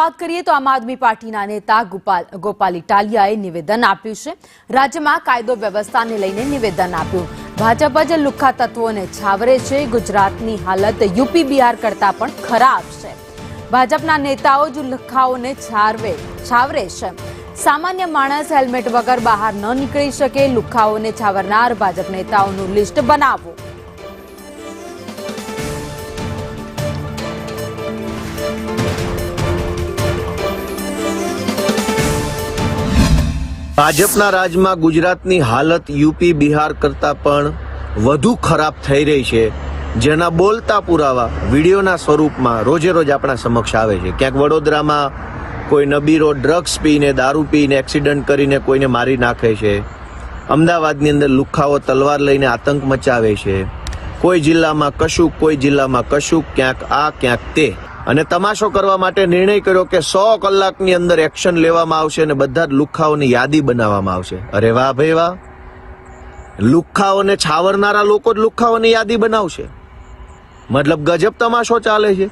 વાત કરીએ તો આમ આદમી પાર્ટીના નેતા ગોપાલ ઇટાલિયાએ નિવેદન આપ્યું છે। રાજ્યમાં કાયદો વ્યવસ્થાને લઈને નિવેદન આપ્યું। ભાજપ જ લુખ્ખા તત્વોને છાવરે છે। ગુજરાતની હાલત યુપી બિહાર કરતાં પણ ખરાબ છે। ભાજપના નેતાઓ જ લુખ્ખાઓને છાવરે છે। સામાન્ય માણસ હેલ્મેટ વગર બહાર ન નીકળી શકે। લુખ્ખાઓને છાવરનાર ભાજપ નેતાઓનું લિસ્ટ બનાવો। ભાજપના રાજમાં ગુજરાતની હાલત યુપી બિહાર કરતાં પણ વધુ ખરાબ થઈ રહી છે, જેના બોલતા પુરાવા વિડીયોના સ્વરૂપમાં રોજે રોજ આપણા સમક્ષ આવે છે। ક્યાંક વડોદરામાં કોઈ નબીરો ડ્રગ્સ પીને દારૂ પીને એક્સિડન્ટ કરીને કોઈને મારી નાખે છે। અમદાવાદની અંદર લુખ્ખાઓ તલવાર લઈને આતંક મચાવે છે। કોઈ જિલ્લામાં કશુંક, કોઈ જિલ્લામાં કશુંક, ક્યાંક આ ક્યાંક તે, અને તમાશો કરવા માટે નિર્ણય કર્યો કે 100 કલાકની અંદર એક્શન લેવામાં આવશે અને બધા જ લુખ્ખાઓની યાદી બનાવવામાં આવશે। અરે વાહ ભાઈ વાહ! લુખ્ખાઓને છાવરનારા લોકો જ લુખ્ખાઓની યાદી બનાવશે, મતલબ ગજબ તમાશો ચાલે છે।